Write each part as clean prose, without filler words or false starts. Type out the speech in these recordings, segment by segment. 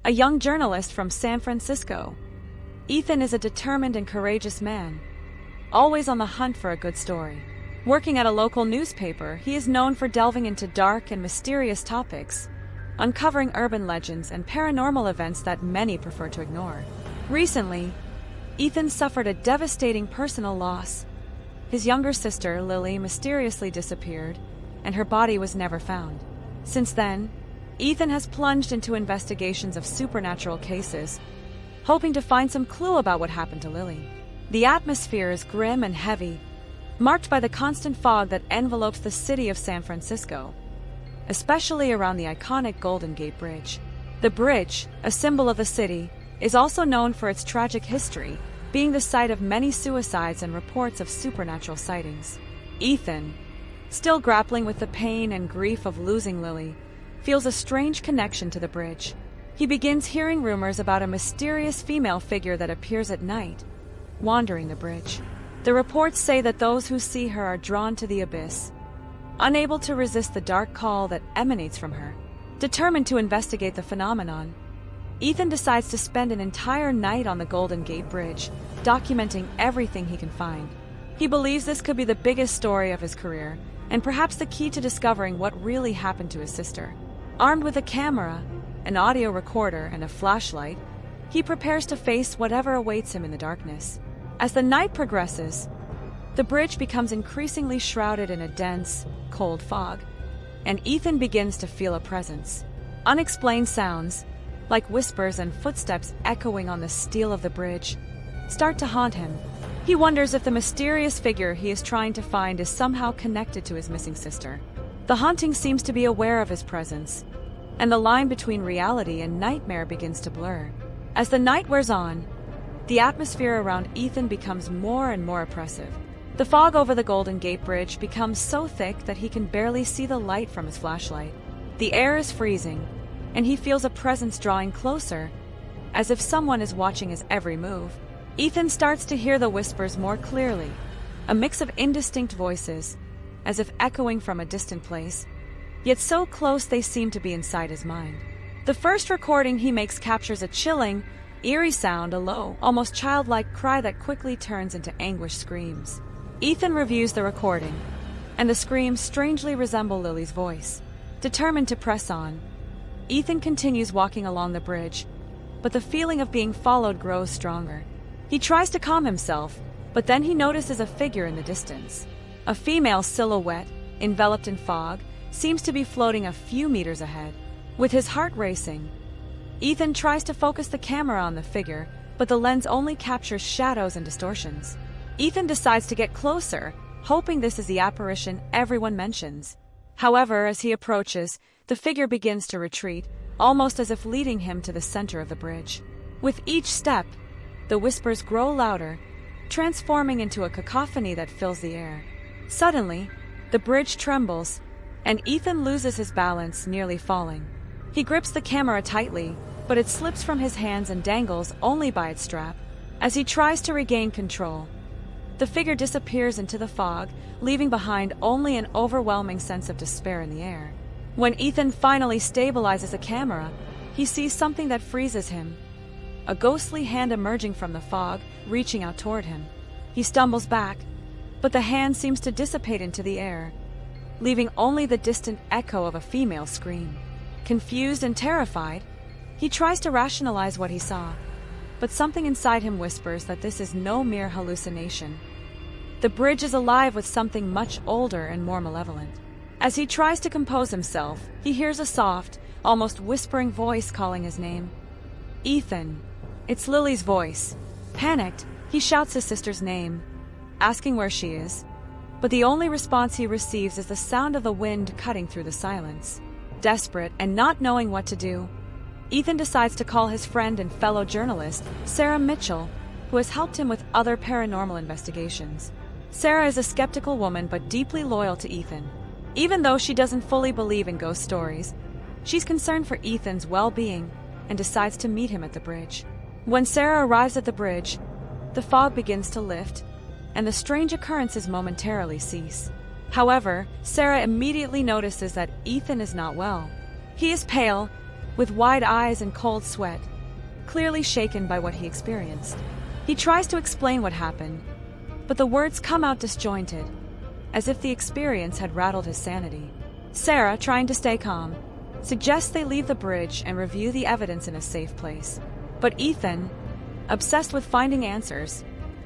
a young journalist from San Francisco. Ethan is a determined and courageous man, always on the hunt for a good story. Working at a local newspaper, he is known for delving into dark and mysterious topics, uncovering urban legends and paranormal events that many prefer to ignore. Recently, Ethan suffered a devastating personal loss. His younger sister, Lily, mysteriously disappeared, and her body was never found. Since then, Ethan has plunged into investigations of supernatural cases, hoping to find some clue about what happened to Lily. The atmosphere is grim and heavy, marked by the constant fog that envelopes the city of San Francisco, especially around the iconic Golden Gate Bridge. The bridge, a symbol of the city, is also known for its tragic history, being the site of many suicides and reports of supernatural sightings. Ethan, still grappling with the pain and grief of losing Lily, feels a strange connection to the bridge. He begins hearing rumors about a mysterious female figure that appears at night, wandering the bridge. The reports say that those who see her are drawn to the abyss, unable to resist the dark call that emanates from her. Determined to investigate the phenomenon, Ethan decides to spend an entire night on the Golden Gate Bridge, documenting everything he can find. He believes this could be the biggest story of his career, and perhaps the key to discovering what really happened to his sister. Armed with a camera, an audio recorder, and a flashlight, he prepares to face whatever awaits him in the darkness. As the night progresses, the bridge becomes increasingly shrouded in a dense, cold fog, and Ethan begins to feel a presence. Unexplained sounds, like whispers and footsteps echoing on the steel of the bridge, start to haunt him. He wonders if the mysterious figure he is trying to find is somehow connected to his missing sister. The haunting seems to be aware of his presence, and the line between reality and nightmare begins to blur. As the night wears on, the atmosphere around Ethan becomes more and more oppressive. The fog over the Golden Gate Bridge becomes so thick that he can barely see the light from his flashlight. The air is freezing, and he feels a presence drawing closer, as if someone is watching his every move. Ethan starts to hear the whispers more clearly, a mix of indistinct voices, as if echoing from a distant place, yet so close they seem to be inside his mind. The first recording he makes captures a chilling, eerie sound, a low, almost childlike cry that quickly turns into anguished screams. Ethan reviews the recording, and the screams strangely resemble Lily's voice. Determined to press on, Ethan continues walking along the bridge, but the feeling of being followed grows stronger. He tries to calm himself, but then he notices a figure in the distance. A female silhouette, enveloped in fog, seems to be floating a few meters ahead. With his heart racing, Ethan tries to focus the camera on the figure, but the lens only captures shadows and distortions. Ethan decides to get closer, hoping this is the apparition everyone mentions. However, as he approaches, the figure begins to retreat, almost as if leading him to the center of the bridge. With each step, the whispers grow louder, transforming into a cacophony that fills the air. Suddenly, the bridge trembles, and Ethan loses his balance, nearly falling. He grips the camera tightly, but it slips from his hands and dangles only by its strap. As he tries to regain control, the figure disappears into the fog, leaving behind only an overwhelming sense of despair in the air. When Ethan finally stabilizes the camera, he sees something that freezes him. A ghostly hand emerging from the fog, reaching out toward him. He stumbles back, but the hand seems to dissipate into the air, leaving only the distant echo of a female scream. Confused and terrified, he tries to rationalize what he saw, but something inside him whispers that this is no mere hallucination. The bridge is alive with something much older and more malevolent. As he tries to compose himself, he hears a soft, almost whispering voice calling his name. Ethan. It's Lily's voice. Panicked, he shouts his sister's name, asking where she is, but the only response he receives is the sound of the wind cutting through the silence. Desperate and not knowing what to do, Ethan decides to call his friend and fellow journalist, Sarah Mitchell, who has helped him with other paranormal investigations. Sarah is a skeptical woman but deeply loyal to Ethan. Even though she doesn't fully believe in ghost stories, she's concerned for Ethan's well-being and decides to meet him at the bridge. When Sarah arrives at the bridge, the fog begins to lift, and the strange occurrences momentarily cease. However, Sarah immediately notices that Ethan is not well. He is pale, with wide eyes and cold sweat, clearly shaken by what he experienced. He tries to explain what happened, but the words come out disjointed, as if the experience had rattled his sanity. Sarah, trying to stay calm, suggests they leave the bridge and review the evidence in a safe place. But Ethan, obsessed with finding answers,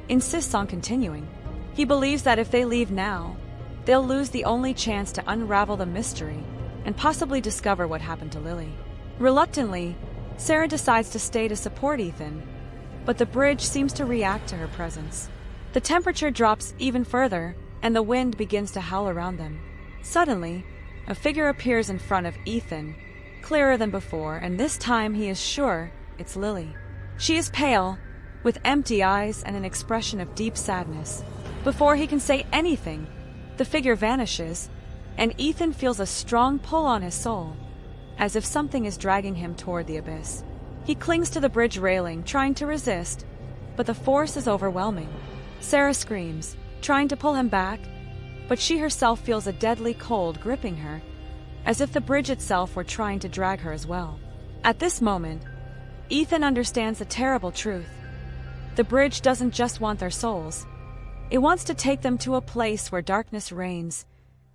insists on continuing. He believes that if they leave now, they'll lose the only chance to unravel the mystery and possibly discover what happened to Lily. Reluctantly, Sarah decides to stay to support Ethan, but the bridge seems to react to her presence. The temperature drops even further, and the wind begins to howl around them. Suddenly, a figure appears in front of Ethan, clearer than before, and this time he is sure it's Lily. She is pale, with empty eyes and an expression of deep sadness. Before he can say anything, the figure vanishes, and Ethan feels a strong pull on his soul, as if something is dragging him toward the abyss. He clings to the bridge railing, trying to resist, but the force is overwhelming. Sarah screams, trying to pull him back, but she herself feels a deadly cold gripping her, as if the bridge itself were trying to drag her as well. At this moment, Ethan understands the terrible truth. The bridge doesn't just want their souls. It wants to take them to a place where darkness reigns,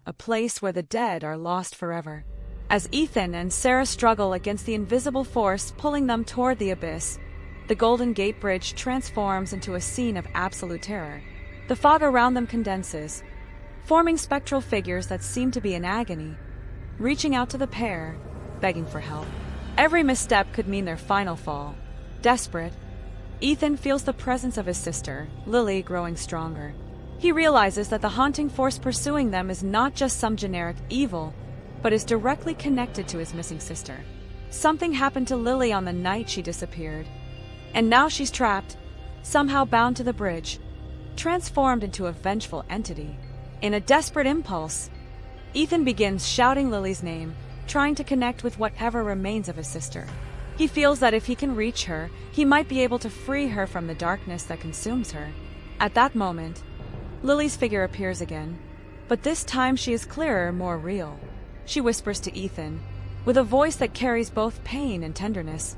a place where the dead are lost forever. As Ethan and Sarah struggle against the invisible force pulling them toward the abyss, the Golden Gate Bridge transforms into a scene of absolute terror. The fog around them condenses, forming spectral figures that seem to be in agony, reaching out to the pair, begging for help. Every misstep could mean their final fall. Desperate, Ethan feels the presence of his sister, Lily, growing stronger. He realizes that the haunting force pursuing them is not just some generic evil, but is directly connected to his missing sister. Something happened to Lily on the night she disappeared, and now she's trapped, somehow bound to the bridge, transformed into a vengeful entity. In a desperate impulse, Ethan begins shouting Lily's name, trying to connect with whatever remains of his sister. He feels that if he can reach her, he might be able to free her from the darkness that consumes her. At that moment, Lily's figure appears again, but this time she is clearer, more real. She whispers to Ethan, with a voice that carries both pain and tenderness.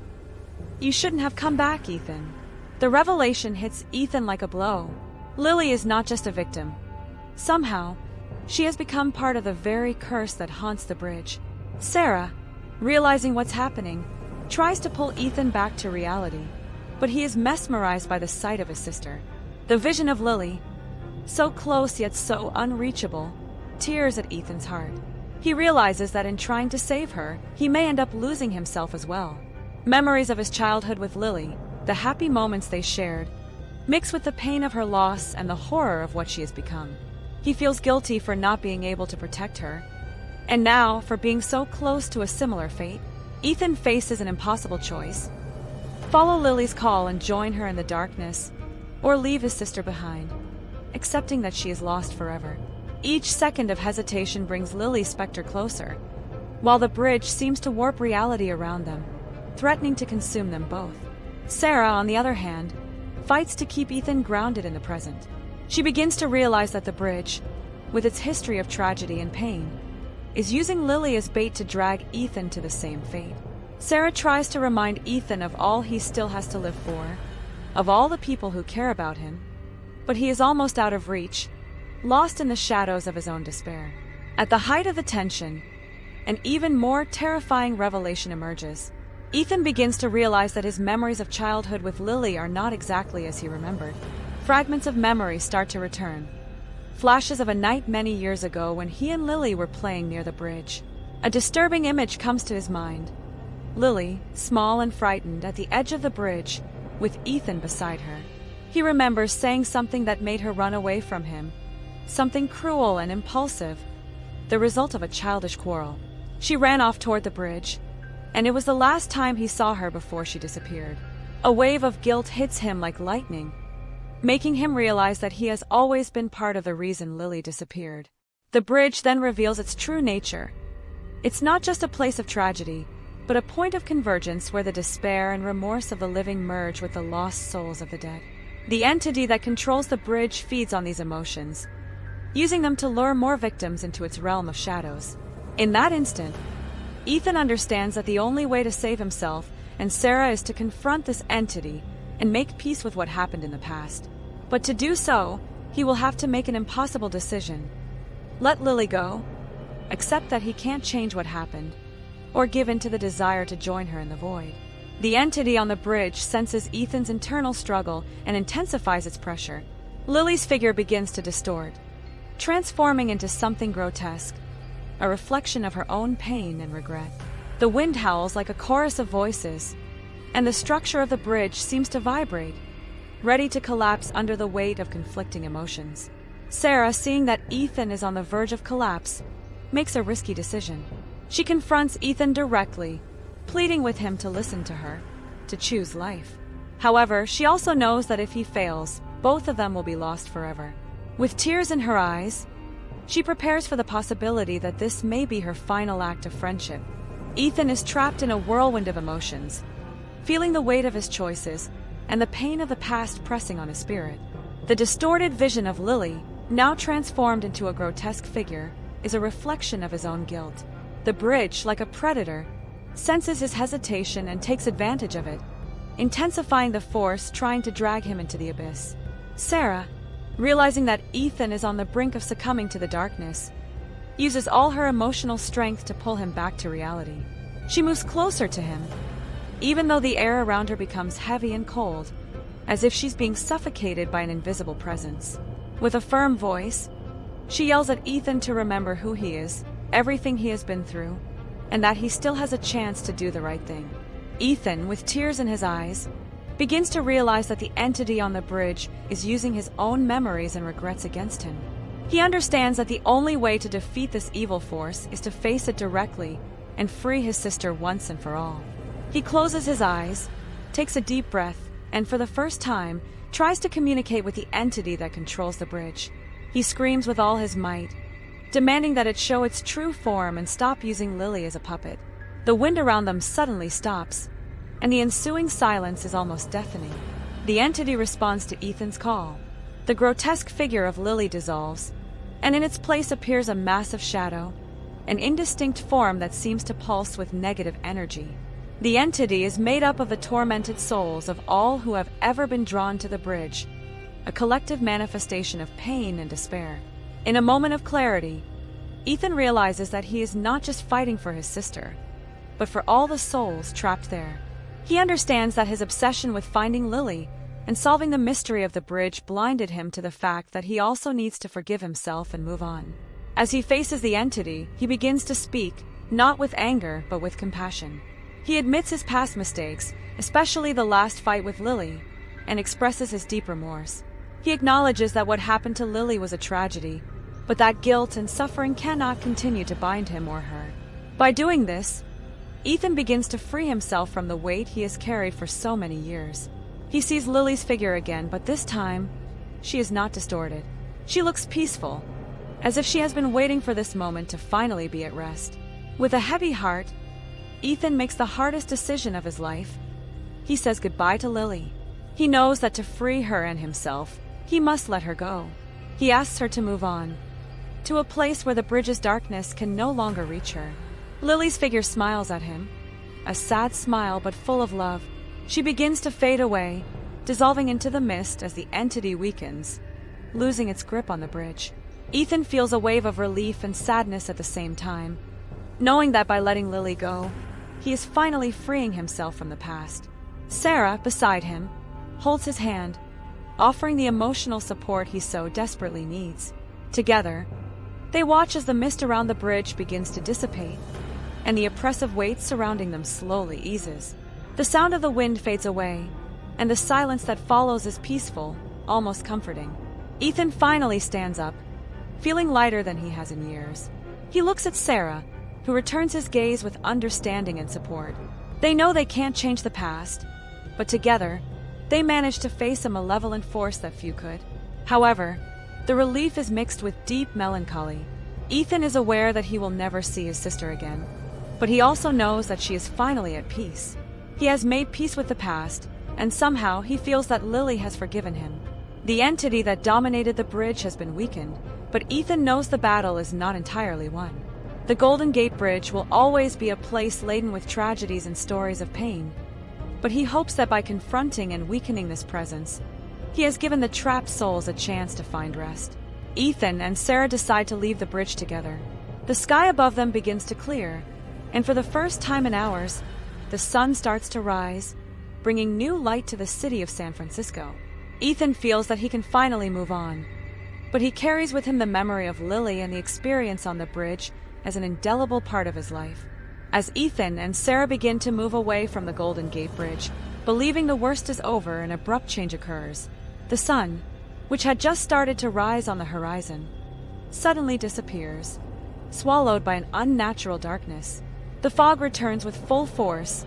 "You shouldn't have come back, Ethan." The revelation hits Ethan like a blow. Lily is not just a victim. Somehow, she has become part of the very curse that haunts the bridge. Sarah, realizing what's happening, tries to pull Ethan back to reality, but he is mesmerized by the sight of his sister. The vision of Lily, so close yet so unreachable, tears at Ethan's heart. He realizes that in trying to save her, he may end up losing himself as well. Memories of his childhood with Lily, the happy moments they shared, mix with the pain of her loss and the horror of what she has become. He feels guilty for not being able to protect her, and now for being so close to a similar fate. Ethan faces an impossible choice: follow Lily's call and join her in the darkness, or leave his sister behind, accepting that she is lost forever. Each second of hesitation brings Lily's specter closer, while the bridge seems to warp reality around them, threatening to consume them both. Sarah, on the other hand, fights to keep Ethan grounded in the present. She begins to realize that the bridge, with its history of tragedy and pain, is using Lily as bait to drag Ethan to the same fate. Sarah tries to remind Ethan of all he still has to live for, of all the people who care about him, but he is almost out of reach, lost in the shadows of his own despair. At the height of the tension, an even more terrifying revelation emerges. Ethan begins to realize that his memories of childhood with Lily are not exactly as he remembered. Fragments of memory start to return. Flashes of a night many years ago when he and Lily were playing near the bridge. A disturbing image comes to his mind. Lily, small and frightened, at the edge of the bridge, with Ethan beside her. He remembers saying something that made her run away from him. Something cruel and impulsive, the result of a childish quarrel. She ran off toward the bridge, and it was the last time he saw her before she disappeared. A wave of guilt hits him like lightning, making him realize that he has always been part of the reason Lily disappeared. The bridge then reveals its true nature. It's not just a place of tragedy, but a point of convergence where the despair and remorse of the living merge with the lost souls of the dead. The entity that controls the bridge feeds on these emotions, using them to lure more victims into its realm of shadows. In that instant, Ethan understands that the only way to save himself and Sarah is to confront this entity and make peace with what happened in the past. But to do so, he will have to make an impossible decision. Let Lily go, accept that he can't change what happened, or give in to the desire to join her in the void. The entity on the bridge senses Ethan's internal struggle and intensifies its pressure. Lily's figure begins to distort, transforming into something grotesque, a reflection of her own pain and regret. The wind howls like a chorus of voices, and the structure of the bridge seems to vibrate, ready to collapse under the weight of conflicting emotions. Sarah, seeing that Ethan is on the verge of collapse, makes a risky decision. She confronts Ethan directly, pleading with him to listen to her, to choose life. However, she also knows that if he fails, both of them will be lost forever. With tears in her eyes, she prepares for the possibility that this may be her final act of friendship. Ethan is trapped in a whirlwind of emotions, feeling the weight of his choices and the pain of the past pressing on his spirit. The distorted vision of Lily, now transformed into a grotesque figure, is a reflection of his own guilt. The bridge, like a predator, senses his hesitation and takes advantage of it, intensifying the force trying to drag him into the abyss. Sarah, realizing that Ethan is on the brink of succumbing to the darkness, uses all her emotional strength to pull him back to reality. She moves closer to him, even though the air around her becomes heavy and cold, as if she's being suffocated by an invisible presence. With a firm voice, she yells at Ethan to remember who he is, everything he has been through, and that he still has a chance to do the right thing. Ethan, with tears in his eyes, begins to realize that the entity on the bridge is using his own memories and regrets against him. He understands that the only way to defeat this evil force is to face it directly and free his sister once and for all. He closes his eyes, takes a deep breath, and for the first time, tries to communicate with the entity that controls the bridge. He screams with all his might, demanding that it show its true form and stop using Lily as a puppet. The wind around them suddenly stops, and the ensuing silence is almost deafening. The entity responds to Ethan's call. The grotesque figure of Lily dissolves, and in its place appears a massive shadow, an indistinct form that seems to pulse with negative energy. The entity is made up of the tormented souls of all who have ever been drawn to the bridge, a collective manifestation of pain and despair. In a moment of clarity, Ethan realizes that he is not just fighting for his sister, but for all the souls trapped there. He understands that his obsession with finding Lily and solving the mystery of the bridge blinded him to the fact that he also needs to forgive himself and move on. As he faces the entity, he begins to speak, not with anger, but with compassion. He admits his past mistakes, especially the last fight with Lily, and expresses his deep remorse. He acknowledges that what happened to Lily was a tragedy, but that guilt and suffering cannot continue to bind him or her. By doing this, Ethan begins to free himself from the weight he has carried for so many years. He sees Lily's figure again, but this time, she is not distorted. She looks peaceful, as if she has been waiting for this moment to finally be at rest. With a heavy heart, Ethan makes the hardest decision of his life. He says goodbye to Lily. He knows that to free her and himself, he must let her go. He asks her to move on, to a place where the bridge's darkness can no longer reach her. Lily's figure smiles at him, a sad smile but full of love. She begins to fade away, dissolving into the mist as the entity weakens, losing its grip on the bridge. Ethan feels a wave of relief and sadness at the same time, knowing that by letting Lily go, he is finally freeing himself from the past. Sarah, beside him, holds his hand, offering the emotional support he so desperately needs. Together, they watch as the mist around the bridge begins to dissipate, and the oppressive weight surrounding them slowly eases. The sound of the wind fades away, and the silence that follows is peaceful, almost comforting. Ethan finally stands up, feeling lighter than he has in years. He looks at Sarah, who returns his gaze with understanding and support. They know they can't change the past, but together, they manage to face a malevolent force that few could. However, the relief is mixed with deep melancholy. Ethan is aware that he will never see his sister again, but he also knows that she is finally at peace. He has made peace with the past, and somehow he feels that Lily has forgiven him. The entity that dominated the bridge has been weakened, but Ethan knows the battle is not entirely won. The Golden Gate Bridge will always be a place laden with tragedies and stories of pain. But he hopes that by confronting and weakening this presence, he has given the trapped souls a chance to find rest. Ethan and Sarah decide to leave the bridge together. The sky above them begins to clear, and for the first time in hours, the sun starts to rise, bringing new light to the city of San Francisco. Ethan feels that he can finally move on, but he carries with him the memory of Lily and the experience on the bridge as an indelible part of his life. As Ethan and Sarah begin to move away from the Golden Gate Bridge, believing the worst is over, an abrupt change occurs. The sun, which had just started to rise on the horizon, suddenly disappears, swallowed by an unnatural darkness. The fog returns with full force,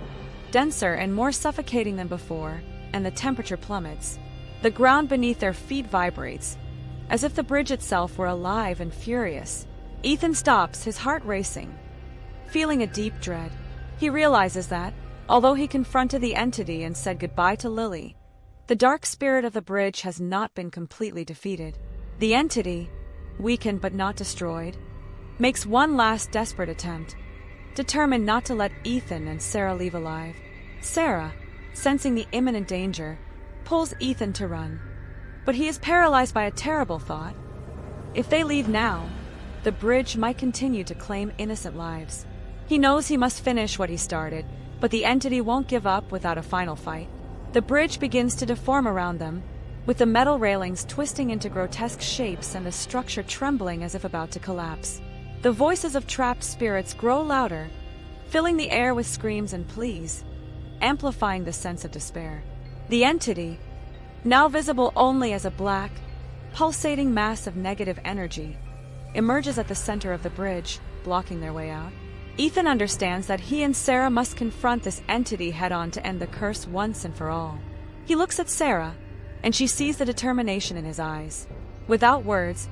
denser and more suffocating than before, and the temperature plummets. The ground beneath their feet vibrates, as if the bridge itself were alive and furious. Ethan stops, his heart racing, feeling a deep dread. He realizes that, although he confronted the entity and said goodbye to Lily, the dark spirit of the bridge has not been completely defeated. The entity, weakened but not destroyed, makes one last desperate attempt, determined not to let Ethan and Sarah leave alive. Sarah, sensing the imminent danger, pulls Ethan to run. But he is paralyzed by a terrible thought. If they leave now, the bridge might continue to claim innocent lives. He knows he must finish what he started, but the entity won't give up without a final fight. The bridge begins to deform around them, with the metal railings twisting into grotesque shapes and the structure trembling as if about to collapse. The voices of trapped spirits grow louder, filling the air with screams and pleas, amplifying the sense of despair. The entity, now visible only as a black, pulsating mass of negative energy, emerges at the center of the bridge, blocking their way out. Ethan understands that he and Sarah must confront this entity head-on to end the curse once and for all. He looks at Sarah, and she sees the determination in his eyes. Without words,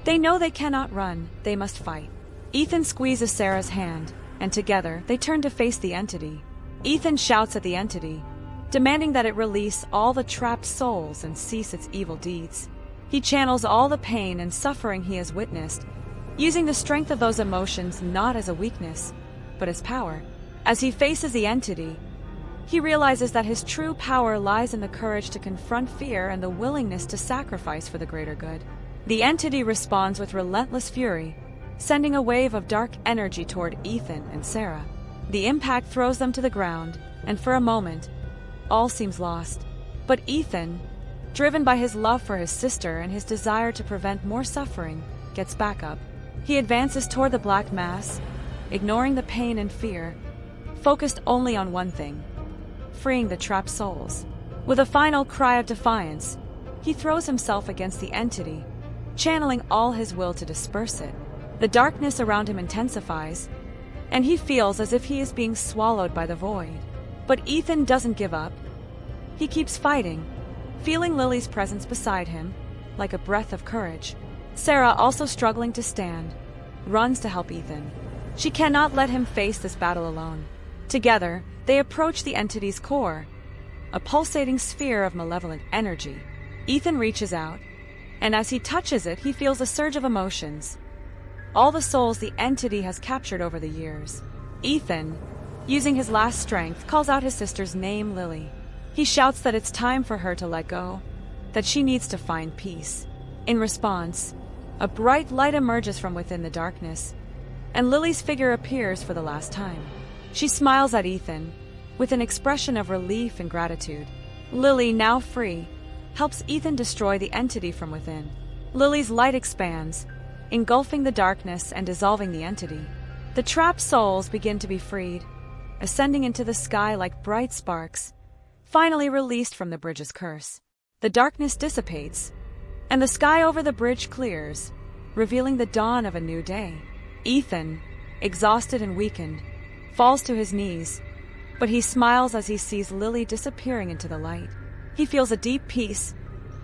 they know they cannot run, they must fight. Ethan squeezes Sarah's hand, and together they turn to face the entity. Ethan shouts at the entity, demanding that it release all the trapped souls and cease its evil deeds. He channels all the pain and suffering he has witnessed, using the strength of those emotions not as a weakness, but as power. As he faces the entity, he realizes that his true power lies in the courage to confront fear and the willingness to sacrifice for the greater good. The entity responds with relentless fury, sending a wave of dark energy toward Ethan and Sarah. The impact throws them to the ground, and for a moment, all seems lost. But Ethan, driven by his love for his sister and his desire to prevent more suffering, gets back up. He advances toward the black mass, ignoring the pain and fear, focused only on one thing: freeing the trapped souls. With a final cry of defiance, he throws himself against the entity, channeling all his will to disperse it. The darkness around him intensifies, and he feels as if he is being swallowed by the void. But Ethan doesn't give up. He keeps fighting, feeling Lily's presence beside him, like a breath of courage. Sarah, also struggling to stand, runs to help Ethan. She cannot let him face this battle alone. Together, they approach the entity's core, a pulsating sphere of malevolent energy. Ethan reaches out, and as he touches it, he feels a surge of emotions. All the souls the entity has captured over the years. Ethan, using his last strength, calls out his sister's name, Lily. He shouts that it's time for her to let go, that she needs to find peace. In response, a bright light emerges from within the darkness, and Lily's figure appears for the last time. She smiles at Ethan, with an expression of relief and gratitude. Lily, now free, helps Ethan destroy the entity from within. Lily's light expands, engulfing the darkness and dissolving the entity. The trapped souls begin to be freed, ascending into the sky like bright sparks, finally released from the bridge's curse. The darkness dissipates, and the sky over the bridge clears, revealing the dawn of a new day. Ethan, exhausted and weakened, falls to his knees, but he smiles as he sees Lily disappearing into the light. He feels a deep peace,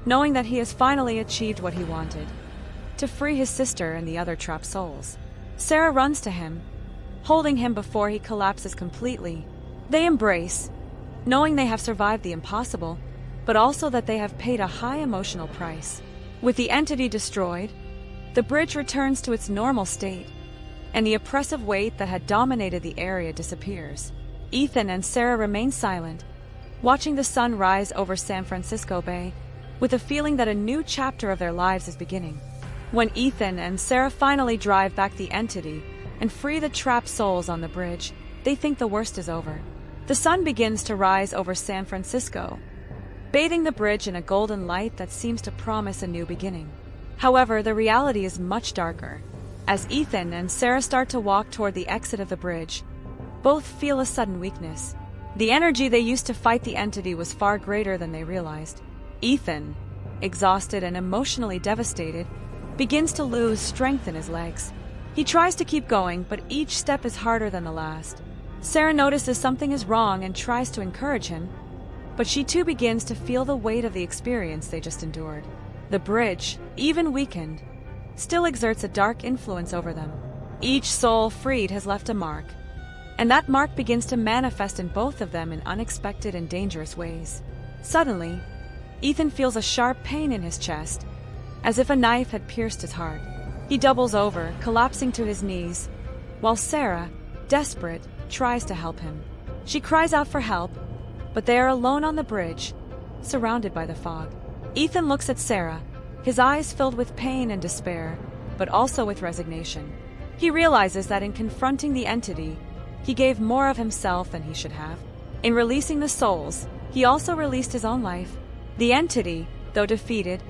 knowing that he has finally achieved what he wanted: to free his sister and the other trapped souls. Sarah runs to him, holding him before he collapses completely. They embrace, knowing they have survived the impossible, but also that they have paid a high emotional price. With the entity destroyed, the bridge returns to its normal state, and the oppressive weight that had dominated the area disappears. Ethan and Sarah remain silent, watching the sun rise over San Francisco Bay, with a feeling that a new chapter of their lives is beginning. When Ethan and Sarah finally drive back the entity and free the trapped souls on the bridge, they think the worst is over. The sun begins to rise over San Francisco, bathing the bridge in a golden light that seems to promise a new beginning. However, the reality is much darker. As Ethan and Sarah start to walk toward the exit of the bridge, both feel a sudden weakness. The energy they used to fight the entity was far greater than they realized. Ethan, exhausted and emotionally devastated, begins to lose strength in his legs. He tries to keep going, but each step is harder than the last. Sarah notices something is wrong and tries to encourage him, but she too begins to feel the weight of the experience they just endured. The bridge, even weakened, still exerts a dark influence over them. Each soul freed has left a mark, and that mark begins to manifest in both of them in unexpected and dangerous ways. Suddenly, Ethan feels a sharp pain in his chest, as if a knife had pierced his heart. He doubles over, collapsing to his knees, while Sarah, desperate, tries to help him. She cries out for help, but they are alone on the bridge, surrounded by the fog. Ethan looks at Sarah, his eyes filled with pain and despair, but also with resignation. He realizes that in confronting the entity, he gave more of himself than he should have. In releasing the souls, he also released his own life. The entity, though defeated,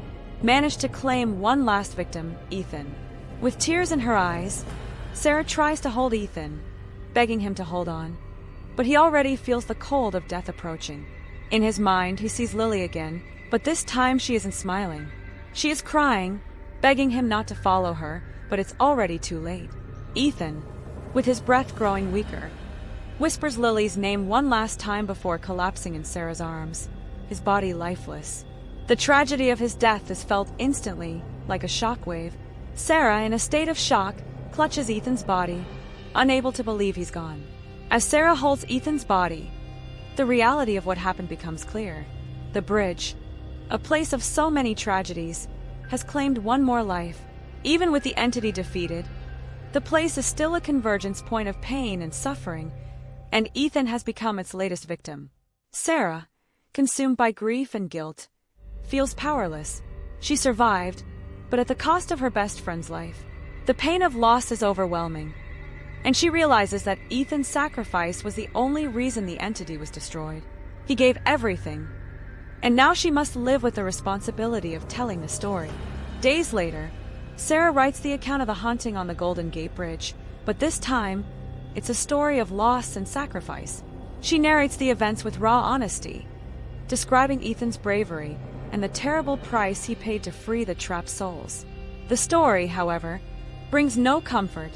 managed to claim one last victim, Ethan. With tears in her eyes, Sarah tries to hold Ethan, begging him to hold on, but he already feels the cold of death approaching. In his mind, he sees Lily again, but this time she isn't smiling. She is crying, begging him not to follow her, but it's already too late. Ethan, with his breath growing weaker, whispers Lily's name one last time before collapsing in Sarah's arms, his body lifeless. The tragedy of his death is felt instantly, like a shockwave. Sarah, in a state of shock, clutches Ethan's body, unable to believe he's gone. As Sarah holds Ethan's body, the reality of what happened becomes clear. The bridge, a place of so many tragedies, has claimed one more life. Even with the entity defeated, the place is still a convergence point of pain and suffering, and Ethan has become its latest victim. Sarah, consumed by grief and guilt, feels powerless. She survived, but at the cost of her best friend's life. The pain of loss is overwhelming, and she realizes that Ethan's sacrifice was the only reason the entity was destroyed. He gave everything, and now she must live with the responsibility of telling the story. Days later, Sarah writes the account of the haunting on the Golden Gate Bridge, but this time, it's a story of loss and sacrifice. She narrates the events with raw honesty, describing Ethan's bravery and the terrible price he paid to free the trapped souls. The story, however, brings no comfort,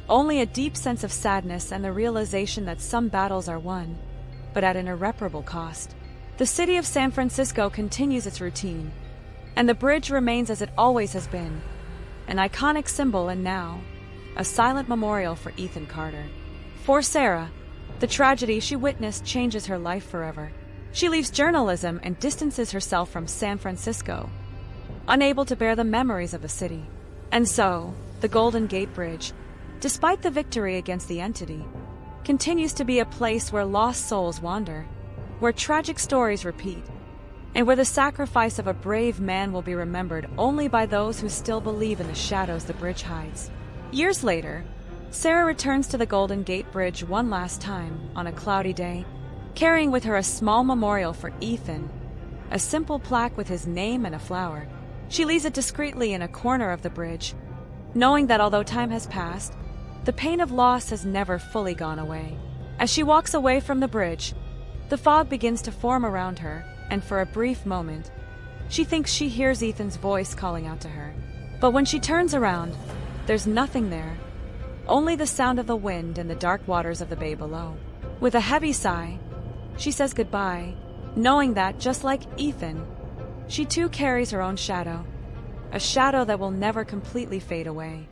only a deep sense of sadness and the realization that some battles are won, but at an irreparable cost. The city of San Francisco continues its routine, and the bridge remains as it always has been, an iconic symbol and now, a silent memorial for Ethan Carter. For Sarah, the tragedy she witnessed changes her life forever. She leaves journalism and distances herself from San Francisco, unable to bear the memories of the city. And so, the Golden Gate Bridge, despite the victory against the entity, continues to be a place where lost souls wander, where tragic stories repeat, and where the sacrifice of a brave man will be remembered only by those who still believe in the shadows the bridge hides. Years later, Sarah returns to the Golden Gate Bridge one last time on a cloudy day, carrying with her a small memorial for Ethan, a simple plaque with his name and a flower. She leaves it discreetly in a corner of the bridge, knowing that although time has passed, the pain of loss has never fully gone away. As she walks away from the bridge, the fog begins to form around her, and for a brief moment, she thinks she hears Ethan's voice calling out to her. But when she turns around, there's nothing there, only the sound of the wind and the dark waters of the bay below. With a heavy sigh, she says goodbye, knowing that, just like Ethan, she too carries her own shadow, a shadow that will never completely fade away.